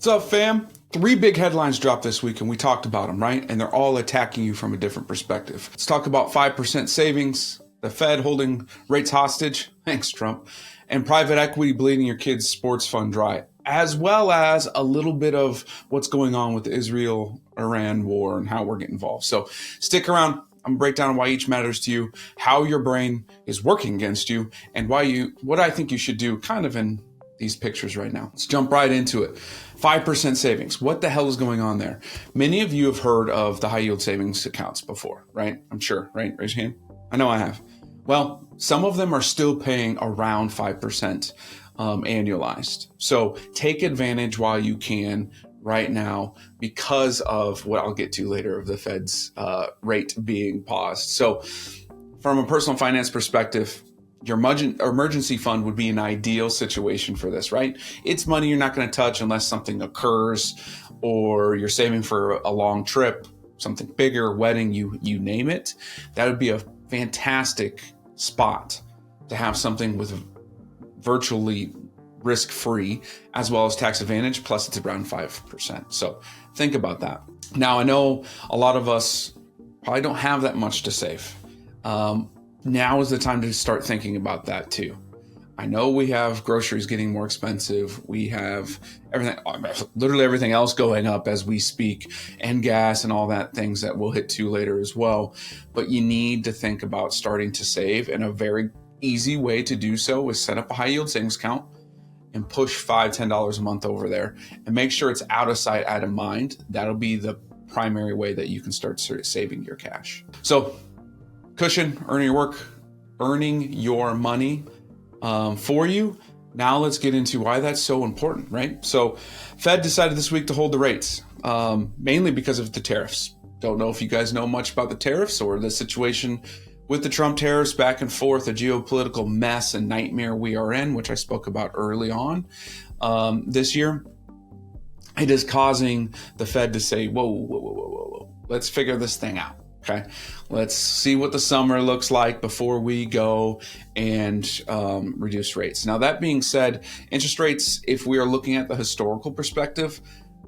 What's up, fam? 3 big headlines dropped this week, and we talked about them, right? And they're all attacking you from a different perspective. Let's talk about 5% savings, the Fed holding rates hostage, thanks Trump, and private equity bleeding your kids' sports fund dry, as well as a little bit of what's going on with the Israel-Iran war and how we're getting involved. So stick around. I'm gonna break down why each matters to you, how your brain is working against you, and what I think you should do kind of in these pictures right now. Let's jump right into it. 5% savings. What the hell is going on there? Many of you have heard of the high yield savings accounts before, right? I'm sure, right? Raise your hand. I know I have. Well, some of them are still paying around 5% annualized. So take advantage while you can right now because of what I'll get to later of the Fed's rate being paused. So from a personal finance perspective, your emergency fund would be an ideal situation for this, right? It's money you're not going to touch unless something occurs or you're saving for a long trip, something bigger, wedding, you name it. That would be a fantastic spot to have something with virtually risk-free as well as tax advantage, plus it's around 5%. So think about that. Now, I know a lot of us probably don't have that much to save. Now is the time to start thinking about that too. I know we have groceries getting more expensive. We have literally everything else going up as we speak, and gas and all that things that we'll hit to later as well. But you need to think about starting to save, and a very easy way to do so is set up a high yield savings account and push $5, $10 a month over there and make sure it's out of sight, out of mind. That'll be the primary way that you can start saving your cash. So cushion, earning your money for you. Now let's get into why that's so important, right? So Fed decided this week to hold the rates, mainly because of the tariffs. Don't know if you guys know much about the tariffs or the situation with the Trump tariffs back and forth, a geopolitical mess and nightmare we are in, which I spoke about early on this year. It is causing the Fed to say, whoa, let's figure this thing out. Okay, let's see what the summer looks like before we go and reduce rates. Now, that being said, interest rates, if we are looking at the historical perspective,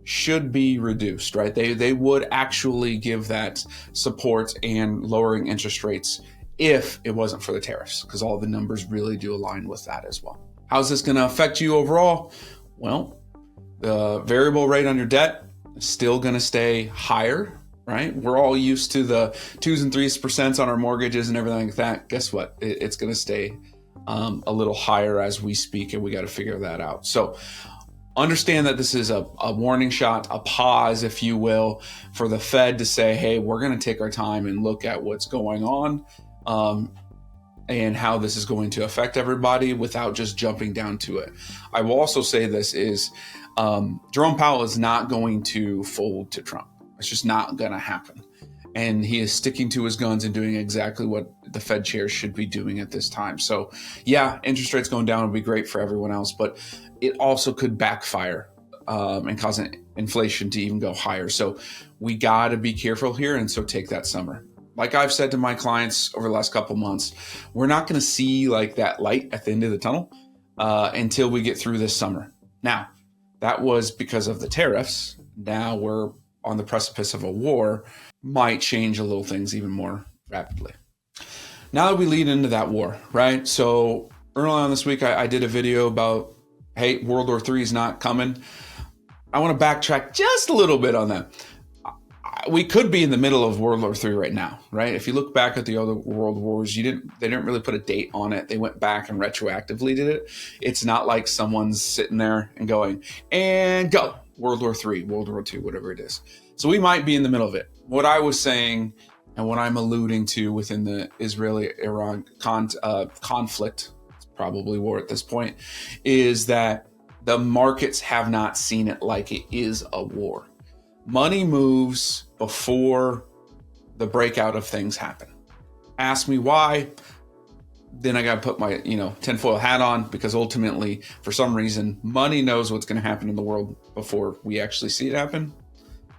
should be reduced, right? They would actually give that support and lowering interest rates if it wasn't for the tariffs, because all the numbers really do align with that as well. How's this going to affect you overall? Well, the variable rate on your debt is still going to stay higher. Right? We're all used to the 2s and 3% on our mortgages and everything like that. Guess what? It's going to stay a little higher as we speak, and we got to figure that out. So understand that this is a warning shot, a pause, if you will, for the Fed to say, hey, we're going to take our time and look at what's going on and how this is going to affect everybody without just jumping down to it. I will also say this is Jerome Powell is not going to fold to Trump. It's just not going to happen. And he is sticking to his guns and doing exactly what the Fed chair should be doing at this time. So yeah, interest rates going down would be great for everyone else, but it also could backfire and cause inflation to even go higher. So we got to be careful here. And so take that summer. Like I've said to my clients over the last couple months, we're not going to see like that light at the end of the tunnel until we get through this summer. Now, that was because of the tariffs. Now we're on the precipice of a war, might change a little things even more rapidly. Now that we lead into that war, right? So early on this week, I did a video about, hey, World War III is not coming. I want to backtrack just a little bit on that. We could be in the middle of World War III right now, right? If you look back at the other world wars, they didn't really put a date on it. They went back and retroactively did it. It's not like someone's sitting there and going, and go. World War III, World War II, whatever it is. So we might be in the middle of it. What I was saying and what I'm alluding to within the Israeli-Iran conflict, it's probably war at this point, is that the markets have not seen it like it is a war. Money moves before the breakout of things happen. Ask me why. Then I got to put my, tinfoil hat on, because ultimately, for some reason, money knows what's going to happen in the world before we actually see it happen.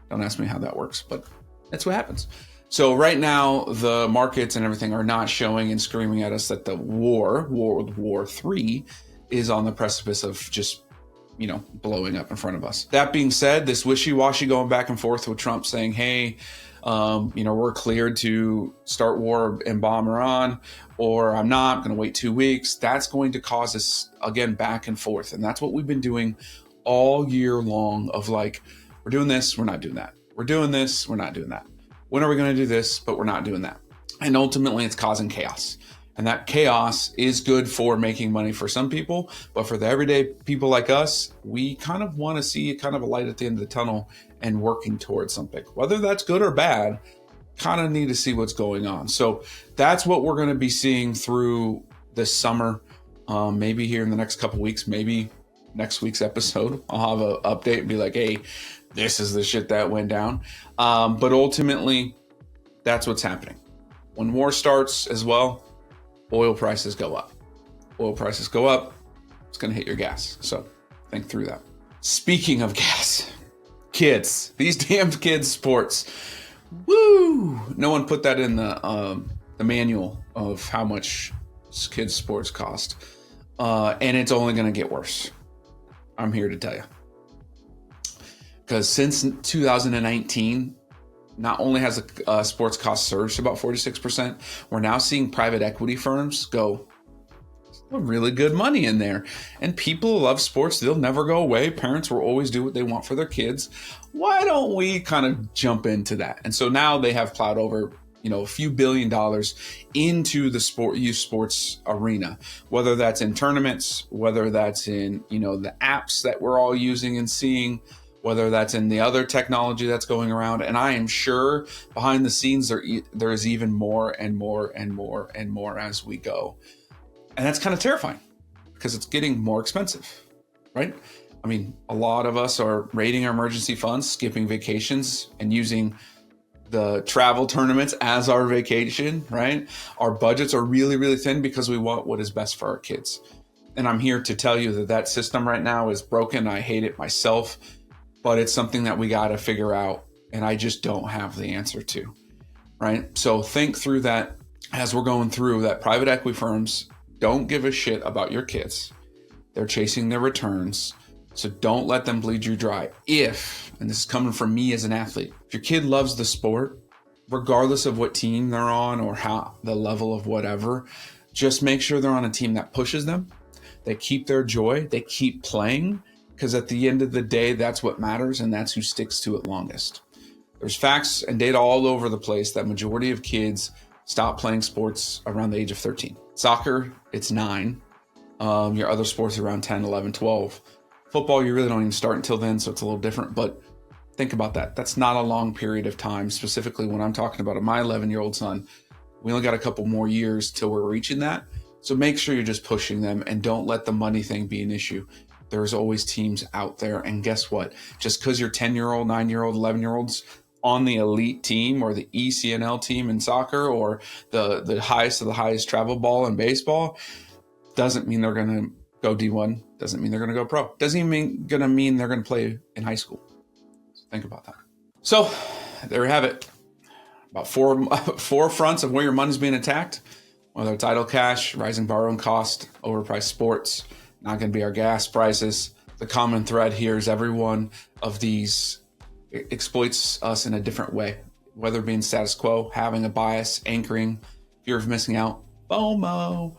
Don't ask me how that works, but that's what happens. So right now, the markets and everything are not showing and screaming at us that the World War III, is on the precipice of just blowing up in front of us. That being said, this wishy-washy going back and forth with Trump saying, hey, we're cleared to start war and bomb Iran, or I'm not going to wait 2 weeks. That's going to cause us, again, back and forth. And that's what we've been doing all year long of like, we're doing this, we're not doing that. We're doing this, we're not doing that. When are we going to do this? But we're not doing that. And ultimately, it's causing chaos. And that chaos is good for making money for some people. But for the everyday people like us, we kind of want to see kind of a light at the end of the tunnel and working towards something. Whether that's good or bad, kind of need to see what's going on. So that's what we're going to be seeing through this summer. Maybe here in the next couple weeks, maybe next week's episode, I'll have an update and be like, hey, this is the shit that went down. But ultimately, that's what's happening. When war starts as well, oil prices go up. Oil prices go up, it's going to hit your gas. So think through that. Speaking of gas, kids, these damn kids' sports. Woo! No one put that in the manual of how much kids' sports cost. And it's only going to get worse. I'm here to tell you. Because since 2019, not only has the sports cost surged about 46%, we're now seeing private equity firms go really good money in there. And people love sports. They'll never go away. Parents will always do what they want for their kids. Why don't we kind of jump into that? And so now they have plowed over a few $1 billion into the youth sports arena, whether that's in tournaments, whether that's in, the apps that we're all using and seeing, whether that's in the other technology that's going around. And I am sure behind the scenes, there is even more and more and more and more as we go. And that's kind of terrifying because it's getting more expensive, right? I mean, a lot of us are raiding our emergency funds, skipping vacations, and using the travel tournaments as our vacation, right? Our budgets are really, really thin because we want what is best for our kids. And I'm here to tell you that system right now is broken. I hate it myself, but it's something that we got to figure out. And I just don't have the answer to, right? So think through that as we're going through that. Private equity firms don't give a shit about your kids. They're chasing their returns. So don't let them bleed you dry. And this is coming from me as an athlete, if your kid loves the sport, regardless of what team they're on or how the level of whatever, just make sure they're on a team that pushes them. They keep their joy. They keep playing, because at the end of the day, that's what matters, and that's who sticks to it longest. There's facts and data all over the place that majority of kids stop playing sports around the age of 13. Soccer, it's 9. Your other sports around 10, 11, 12. Football, you really don't even start until then, so it's a little different. But think about that. That's not a long period of time, specifically when I'm talking about my 11-year-old son. We only got a couple more years till we're reaching that. So make sure you're just pushing them and don't let the money thing be an issue. There's always teams out there. And guess what? Just because your 10-year-old, 9-year-old, 11-year-olds on the elite team or the ECNL team in soccer or the highest of the highest travel ball in baseball doesn't mean they're going to go D1. Doesn't mean they're going to go pro. Doesn't even mean they're going to play in high school. So think about that. So there you have it. About four fronts of where your money's being attacked, whether it's idle cash, rising borrowing cost, overpriced sports, not going to be our gas prices. The common thread here is every one of these exploits us in a different way, whether being status quo, having a bias, anchoring, fear of missing out, FOMO.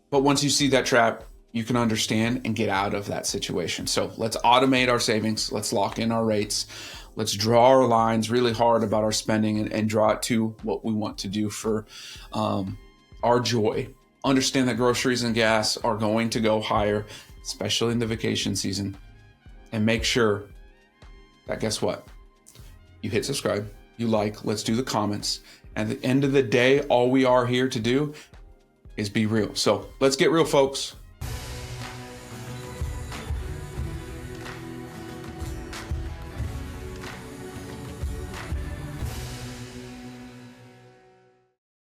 But once you see that trap, you can understand and get out of that situation. So let's automate our savings. Let's lock in our rates. Let's draw our lines really hard about our spending and draw it to what we want to do for our joy. Understand that groceries and gas are going to go higher, especially in the vacation season. And make sure that, guess what? You hit subscribe, you like, let's do the comments. At the end of the day, all we are here to do is be real. So let's get real, folks.